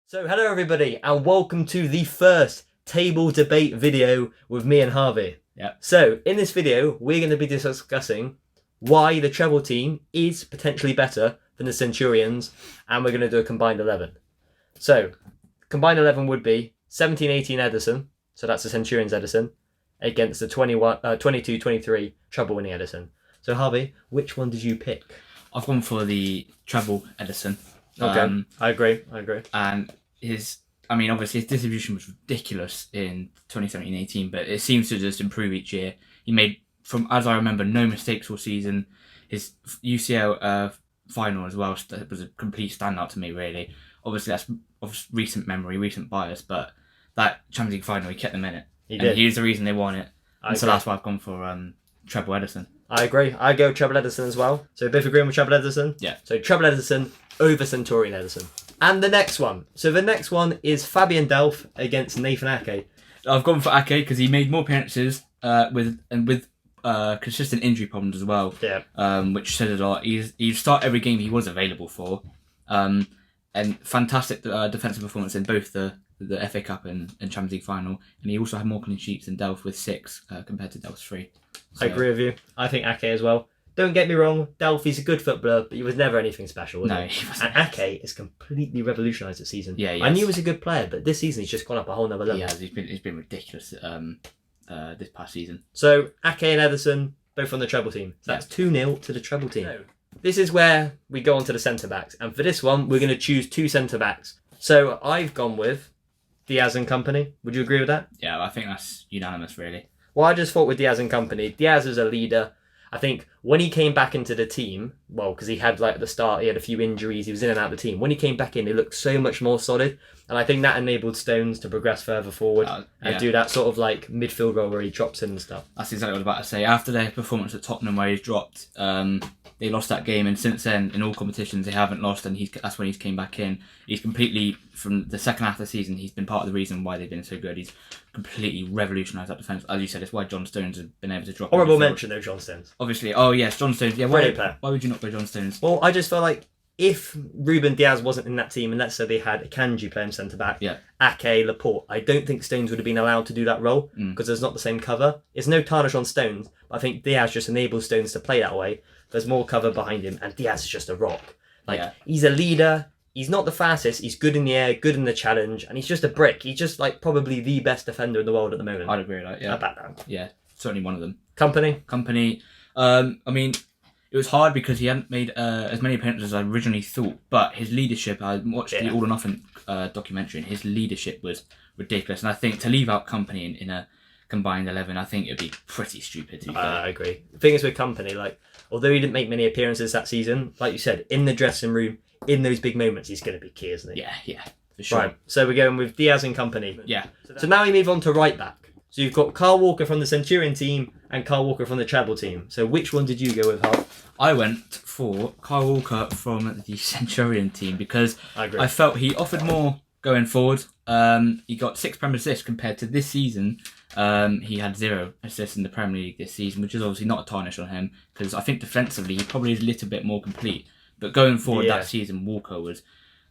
So hello everybody and welcome to the first table debate video with me and Harvey. Yep. So in this video we're going to be discussing why the Treble team is potentially better than the Centurions, and we're going to do a combined 11. So combined 11 would be 17-18 Ederson, so that's the Centurions Ederson, against the 22-23 Treble winning Ederson. So Harvey, which one did you pick? I've gone for the Treble Ederson. Okay, I agree. And obviously his distribution was ridiculous in 2017-18, but it seems to just improve each year. He made, from as I remember, no mistakes all season. His UCL final as well was a complete standout to me, really. Obviously that's of recent memory, recent bias, but that Champions League final, he kept them in it. He did. He's the reason they won it. So that's why I've gone for Treble Ederson. I agree. I go Treble Ederson as well. So both agreeing with Treble Ederson? Yeah. So Treble Ederson over Centurion Ederson. And the next one. So the next one is Fabian Delph against Nathan Ake. I've gone for Ake because he made more appearances with consistent injury problems as well. Yeah. Which said a lot. He start every game he was available for. And fantastic defensive performance in both the FA Cup and Champions League final. And he also had more clean sheets than Delph with 6 compared to Delph's 3. So, I agree with you. I think Ake as well. Don't get me wrong, Delph is a good footballer, but he was never anything special, was he? He wasn't. And Ake has completely revolutionised this season. Yeah, I knew he was a good player, but this season he's just gone up a whole nother level. He has. He's been ridiculous this past season. So Ake and Ederson, both on the Treble team. So that's 2-0 to the Treble team. So, this is where we go on to the centre-backs. And for this one, we're going to choose 2 centre-backs. So I've gone with Diaz and company. Would you agree with that? Yeah, I think that's unanimous, really. Well, I just thought with Diaz and company, Diaz is a leader. I think when he came back into the team, well, because he had at the start, he had a few injuries, he was in and out of the team. When he came back in, he looked so much more solid. And I think that enabled Stones to progress further forward and do that sort of midfield role where he drops in and stuff. That's exactly what I was about to say. After their performance at Tottenham where he's dropped, they lost that game, and since then, in all competitions, they haven't lost, and that's when he's came back in. He's completely, from the second half of the season, he's been part of the reason why they've been so good. He's completely revolutionised that defence. As you said, it's why John Stones has been able to drop. Horrible mention though, John Stones. Obviously, oh yes, John Stones. Yeah, why would you not go John Stones? Well, I just feel like if Ruben Diaz wasn't in that team, and let's say they had Akanji playing centre-back, Ake, Laporte, I don't think Stones would have been allowed to do that role because there's not the same cover. It's no tarnish on Stones, but I think Diaz just enables Stones to play that way. There's more cover behind him, and Diaz is just a rock. He's a leader. He's not the fastest. He's good in the air, good in the challenge, and he's just a brick. He's just probably the best defender in the world at the moment. I'd agree with that. Yeah, I bet that. Yeah, certainly one of them. Company. It was hard because he hadn't made as many appearances as I originally thought, but his leadership, I watched the All or Nothing documentary, and his leadership was ridiculous. And I think to leave out Company in a combined 11, I think it would be pretty stupid to be fair. I agree. The thing is with Company, although he didn't make many appearances that season, like you said, in the dressing room, in those big moments, he's going to be key, isn't he? Yeah, for sure. Right, so we're going with Diaz and Company. Yeah. So now we move on to right back. So you've got Kyle Walker from the Centurion team and Kyle Walker from the Treble team. So which one did you go with, Hart? I went for Kyle Walker from the Centurion team because I felt he offered more going forward. He got 6 Premier assists compared to this season. He had 0 assists in the Premier League this season, which is obviously not a tarnish on him because I think defensively he probably is a little bit more complete. But going forward that season, Walker was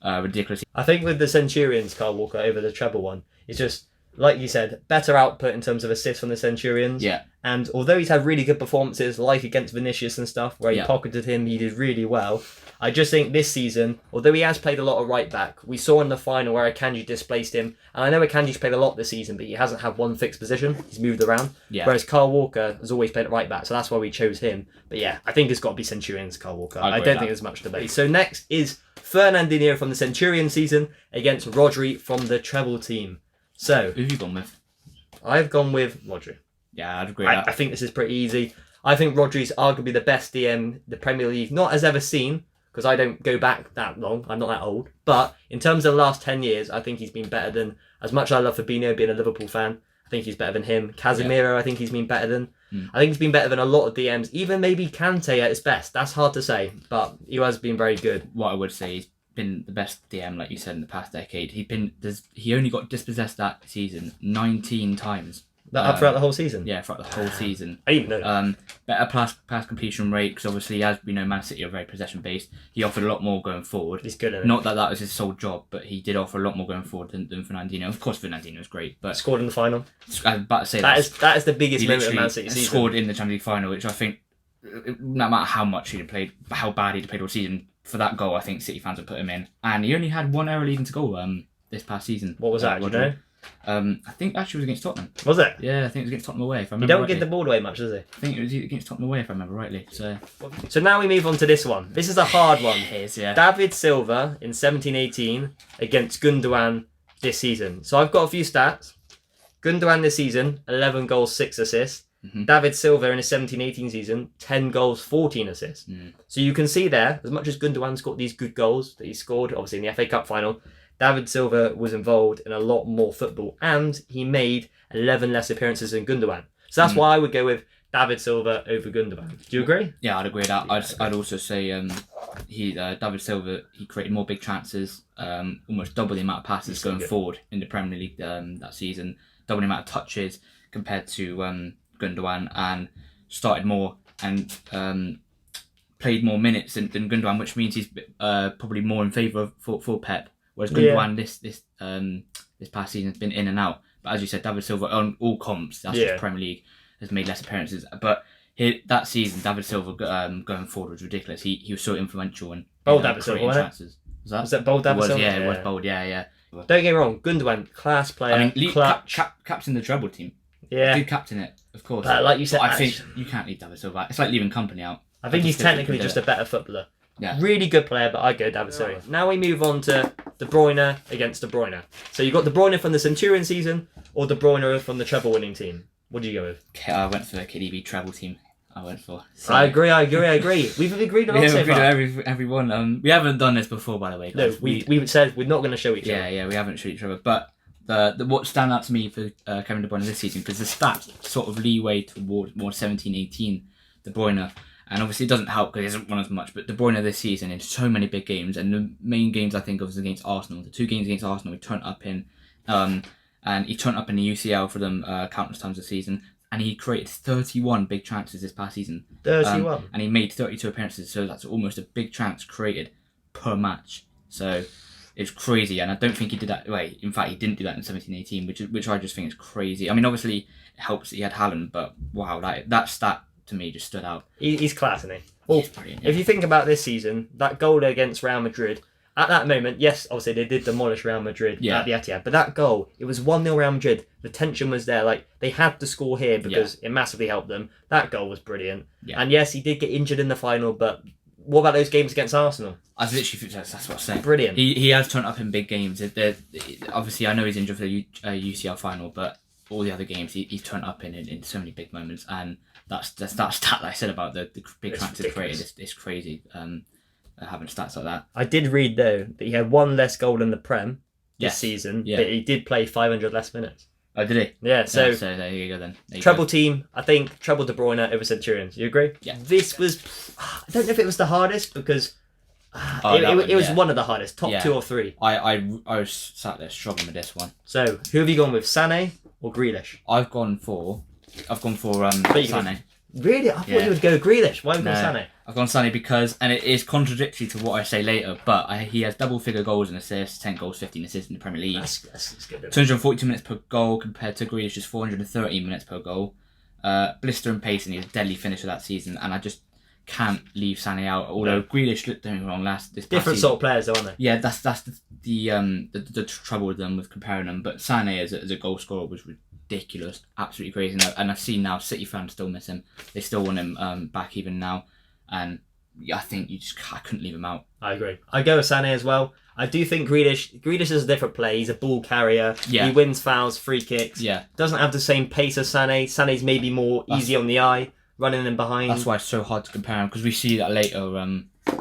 ridiculous. I think with the Centurions, Kyle Walker over the Treble one, it's just, like you said, better output in terms of assists from the Centurions. Yeah. And although he's had really good performances, like against Vinicius and stuff, where he pocketed him, he did really well. I just think this season, although he has played a lot of right back, we saw in the final where Akanji displaced him. And I know Akanji's played a lot this season, but he hasn't had one fixed position. He's moved around. Yeah. Whereas Kyle Walker has always played at right back, so that's why we chose him. But yeah, I think it's got to be Centurions, Kyle Walker. I don't think there's much debate. So next is Fernandinho from the Centurion season against Rodri from the Treble team. So who have you gone with? I've gone with Rodri. Yeah, I'd agree with that. I think this is pretty easy. I think Rodri's arguably the best DM the Premier League has ever seen, because I don't go back that long. I'm not that old. But in terms of the last 10 years, I think he's been better than, as much as I love Fabinho being a Liverpool fan, I think he's better than him. Casemiro, I think he's been better than. I think he's been better than a lot of DMs. Even maybe Kante at his best. That's hard to say, but he has been very good. What I would say is been the best DM, like you said, in the past decade. He only got dispossessed that season 19 times. Throughout the whole season? Yeah, throughout the whole season. I didn't even know that. Better pass completion rate, because obviously, as we know, Man City are very possession-based. He offered a lot more going forward. He's good at it. Not that was his sole job, but he did offer a lot more going forward than Fernandinho. Of course, Fernandinho's great, but... Scored in the final. I was about to say that is the biggest moment of Man City season. Scored in the Champions League final, which I think, no matter how much he'd played, how bad he'd played all season, for that goal, I think City fans would put him in. And he only had one error leading to goal this past season. What was that, do you know? I think actually it was against Tottenham. Was it? Yeah, I think it was against Tottenham away, if I remember He don't rightly. give the ball away much, does he? I think it was against Tottenham away, if I remember rightly. So now we move on to this one. This is a hard one. It is, yeah. David Silva in 17-18 against Gundogan this season. So I've got a few stats. Gundogan this season, 11 goals, 6 assists. Mm-hmm. David Silva in his 17-18 season, 10 goals, 14 assists. So you can see there, as much as Gundogan's got these good goals that he scored, obviously in the FA Cup final, David Silva was involved in a lot more football, and he made 11 less appearances than Gundogan. So that's why I would go with David Silva over Gundogan. Do you agree? Yeah, I'd agree with that. I'd also say David Silva, he created more big chances, almost double the amount of passes going forward in the Premier League that season, double the amount of touches compared to Gundogan, and started more and played more minutes than Gundogan, which means he's probably more in favour for Pep. Whereas Gundogan this past season has been in and out. But as you said, David Silva on all comps, that's just Premier League, has made less appearances. But that season, David Silva going forward was ridiculous. He was so influential and bold David Silva, chances. Was that bold David Silva? Yeah, it was bold. Yeah. Don't get me wrong, Gundogan, class player. I mean, captain the Treble team. Yeah, did captain it, of course. Like you said, I think you can't leave David Silva out. It's like leaving company out. I think he's technically just a better footballer. Yeah. Really good player, but I'd go David Silva. Now we move on to De Bruyne against De Bruyne. So you've got De Bruyne from the Centurion season or De Bruyne from the treble winning team. What do you go with? I went for the KDB treble team. So, I agree. We've agreed on so far. Everyone. We haven't done this before, by the way. Guys. No, we said we're not going to show each other. Yeah, we haven't shown each other. But what stand out to me for Kevin De Bruyne this season, because the stats sort of leeway toward more 17-18 De Bruyne. And obviously it doesn't help because he hasn't won as much, but De Bruyne this season in so many big games, and the main games I think of was against Arsenal. The 2 games against Arsenal he turned up in, and he turned up in the UCL for them countless times this season, and he created 31 big chances this past season. 31? And he made 32 appearances, so that's almost a big chance created per match. So it's crazy, and I don't think he did that. Wait, in fact, he didn't do that in 17-18, which I just think is crazy. I mean, obviously it helps that he had Haaland, but wow, that stat to me just stood out. He's class, isn't he? Well, if you think about this season, that goal against Real Madrid, at that moment, yes, obviously they did demolish Real Madrid at the Etihad, but that goal, it was 1-0 Real Madrid. The tension was there. Like, they had to score here because it massively helped them. That goal was brilliant. Yeah. And yes, he did get injured in the final, but what about those games against Arsenal? I literally think that's what I'm saying. Brilliant. He has turned up in big games. Obviously, I know he's injured for the UCL final, but all the other games he's turned up in so many big moments, and that stat that I said about the big chances created is crazy. Having stats like that. I did read though that he had 1 less goal in the Prem this season, but he did play 500 less minutes. Oh, did he? Yeah, so there you go then. Treble team, I think treble De Bruyne over Centurions. You agree? Yeah. This was, I don't know if it was the hardest because it was one of the hardest, top 2 or 3. I was sat there struggling with this one. So who have you gone with, Sané or Grealish? I've gone for Sané. Really? I thought you would go Grealish. Why have you gone Sané? I've gone Sané because, and it is contradictory to what I say later, but he has double-figure goals and assists, 10 goals, 15 assists in the Premier League. That's good. 242 minutes per goal compared to Grealish's 413 minutes per goal. Blister and pace, and he's a deadly finisher that season, and I just can't leave Sané out. Although Grealish, don't get me wrong, this different sort of players, though, aren't they? Yeah, that's the trouble with them, with comparing them. But Sané as a goal scorer was ridiculous, absolutely crazy. And I've seen now City fans still miss him. They still want him back even now. And I think I couldn't leave him out. I agree. I go with Sané as well. I do think Grealish is a different player. He's a ball carrier. Yeah. He wins fouls, free kicks. Yeah. Doesn't have the same pace as Sané. Sané's maybe more easy on the eye, running in behind. That's why it's so hard to compare him, because we see that later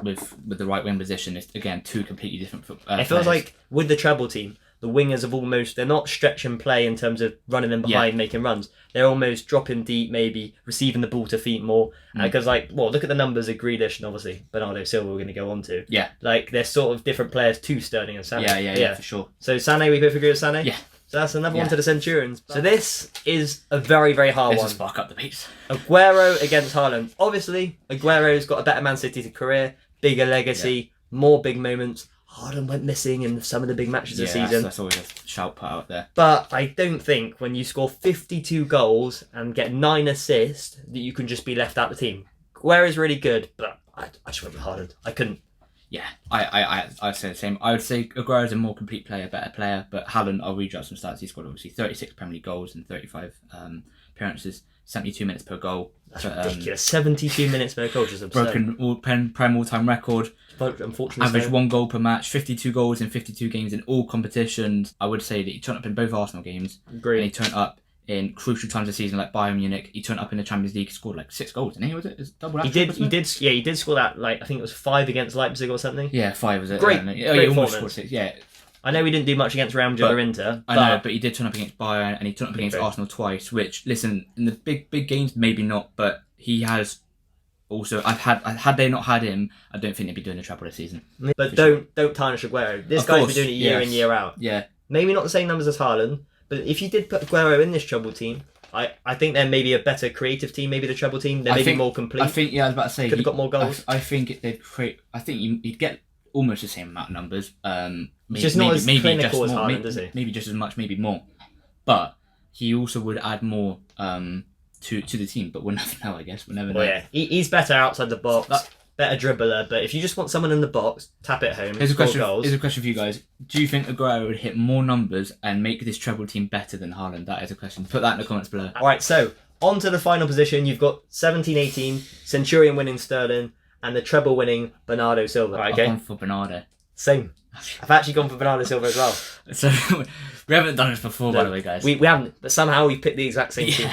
with the right wing position. It's again 2 completely different it feels like with the treble team, the wingers have they're not stretch and play in terms of running in behind, making runs. They're almost dropping deep, maybe receiving the ball to feet more. Because look at the numbers of Grealish and obviously Bernardo Silva we're going to go on to. Yeah. Like, they're sort of different players to Sterling and Sané. Yeah, for sure. So Sané, we both agree with Sané? Yeah. So that's another one to the Centurions. So this is a very, very hard one. Let's spark up the pace. Aguero against Haaland. Obviously, Aguero's got a better Man City career, bigger legacy, more big moments. Haaland went missing in some of the big matches this season. That's always a shout put out there. But I don't think when you score 52 goals and get 9 assists that you can just be left out the team. Aguero's really good, but I just went with Haaland. I couldn't. Yeah, I'd say the same. I would say Aguero's a more complete player, better player, but Haaland, I'll read you out some stats. He scored obviously 36 Premier League goals and 35 appearances, 72 minutes per goal. That's ridiculous. 72 minutes per goal, just absurd. Broken Prem all-time record. Unfortunately, average 1 goal per match, 52 goals in 52 games in all competitions. I would say that he turned up in both Arsenal games. Agreed. And he turned up in crucial times of the season like Bayern Munich. He turned up in the Champions League, scored like 6 goals, didn't he? Was it? Double he did score that, like, I think it was 5 against Leipzig or something. Yeah, 5 was it? Great he almost scored 6, yeah. I know we didn't do much against Real Madrid or Inter. I know, but he did turn up against Bayern and he turned up against Arsenal twice, which, listen, in the big games, maybe not, but he has also, had they not had him, I don't think they'd be doing a treble this season. But don't tarnish Aguero. This guy's been doing it year in, year out. Yeah. Maybe not the same numbers as Haaland, but if you did put Aguero in this treble team, I think they're maybe a better creative team, maybe the treble team. They're maybe more complete. I think, I was about to say, could have got more goals. I think they'd create. I think you'd get almost the same amount of numbers. Just not as clinical as Haaland, is he? Maybe just as much, maybe more. But he also would add more to the team. But we'll never know, I guess. We'll never know. Yeah, he's better outside the box. Better dribbler, but if you just want someone in the box, tap it home. Here's a question for you guys. Do you think Aguero would hit more numbers and make this treble team better than Haaland? That is a question. Put that in the comments below. Alright, so on to the final position. You've got 17-18, Centurion winning Sterling, and the treble winning Bernardo Silva. I've gone for Bernardo. Same. I've actually gone for Bernardo Silva as well. So we haven't done this before, by the way, guys. We haven't, but somehow we've picked the exact same team.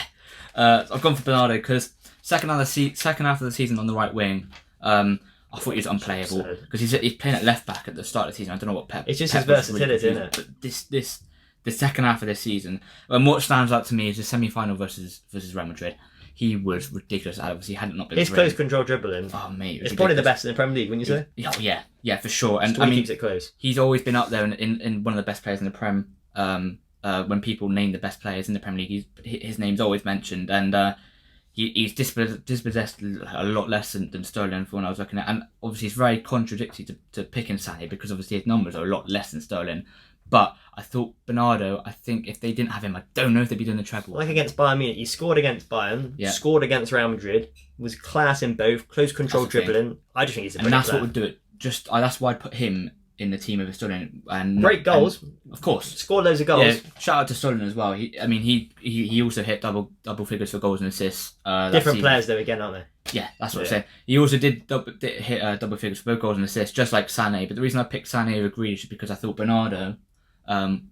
I've gone for Bernardo because second half of the season on the right wing, I thought he was unplayable because he's playing at left back at the start of the season. I don't know what Pep. It's just his versatility, isn't it? But the second half of this season, and what stands out to me is the semi-final versus Real Madrid. He was ridiculous. Obviously, had it not been his close control dribbling. Oh mate, it's probably the best in the Premier League. Wouldn't you say? Oh yeah, for sure. And he keeps it close. He's always been up there in one of the best players in the Prem. When people name the best players in the Premier League, his name's always mentioned, and he's dispossessed a lot less than Sterling for when I was looking at. And obviously, it's very contradictory to picking Sané because obviously his numbers are a lot less than Sterling. But I thought Bernardo, I think if they didn't have him, I don't know if they'd be doing the treble. Like against Bayern Munich, he scored against Bayern, scored against Real Madrid, was class in both, close control dribbling. I just think he's a brilliant player. What would do it. That's why I'd put him in the team of Sterling. And great goals, of course. Scored loads of goals. Yeah, shout out to Sterling as well. He also hit double figures for goals and assists. Different players though again, aren't they? Yeah, that's what I'm saying. He also did hit double figures for both goals and assists, just like Sané. But the reason I picked Sané over Grealish is because I thought Bernardo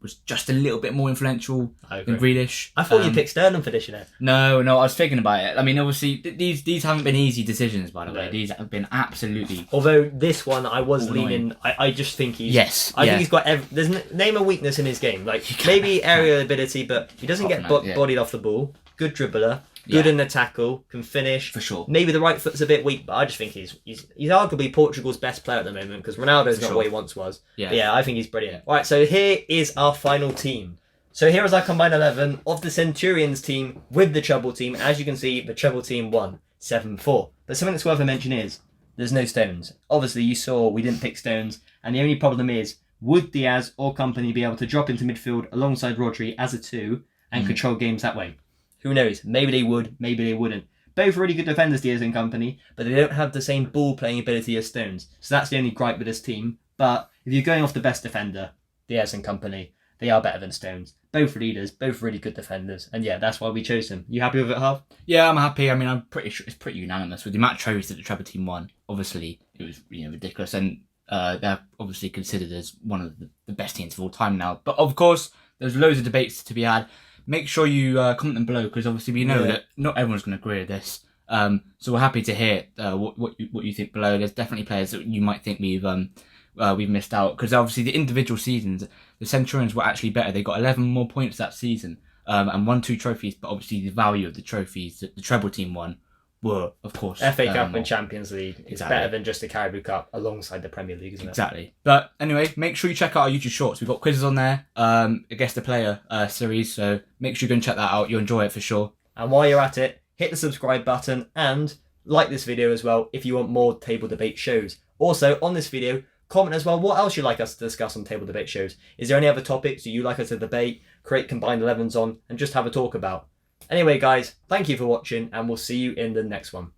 was just a little bit more influential than Grealish. I thought you picked Sterling for this, you know. No, I was thinking about it. I mean, obviously, these haven't been easy decisions, by the way. These have been absolutely... Although this one, I was leaning... I just think he's... Yes. I think he's got... There's name a weakness in his game. Like, maybe aerial ability, but he doesn't get bodied off the ball. Good dribbler. Good in the tackle, can finish. For sure. Maybe the right foot's a bit weak, but I just think he's arguably Portugal's best player at the moment because Ronaldo's not what he once was. Yeah. But yeah, I think he's brilliant. Right, so here is our final team. So here is our combined 11 of the Centurions team with the treble team. As you can see, the treble team won 7-4. But something that's worth a mention is there's no Stones. Obviously, you saw we didn't pick Stones, and the only problem is would Diaz or company be able to drop into midfield alongside Rodri as a 2 and control games that way? Who knows? Maybe they would, maybe they wouldn't. Both really good defenders, Diaz and company, but they don't have the same ball-playing ability as Stones. So that's the only gripe with this team. But if you're going off the best defender, Diaz and company, they are better than Stones. Both leaders, both really good defenders. And yeah, that's why we chose them. You happy with it, Harv? Yeah, I'm happy. I mean, I'm pretty sure it's pretty unanimous. With the amount of trophies that the treble team won, obviously, it was ridiculous. And they're obviously considered as one of the best teams of all time now. But of course, there's loads of debates to be had. Make sure you comment them below because obviously we know that not everyone's going to agree with this. So we're happy to hear what you think below. There's definitely players that you might think we've missed out because obviously the individual seasons, the Centurions were actually better. They got 11 more points that season and won 2 trophies. But obviously the value of the trophies that the treble team won were, of course, FA Cup and Champions League. It's Exactly. better than just the Caribou Cup alongside the Premier League, isn't it? Exactly. But anyway, make sure you check out our YouTube Shorts. We've got quizzes on there, against the player series, so make sure you go and check that out. You'll enjoy it for sure. And while you're at it, hit the subscribe button and like this video as well if you want more table debate shows. Also, on this video, comment as well what else you'd like us to discuss on table debate shows. Is there any other topics that you'd like us to debate, create combined 11s on, and just have a talk about? Anyway, guys, thank you for watching, and we'll see you in the next one.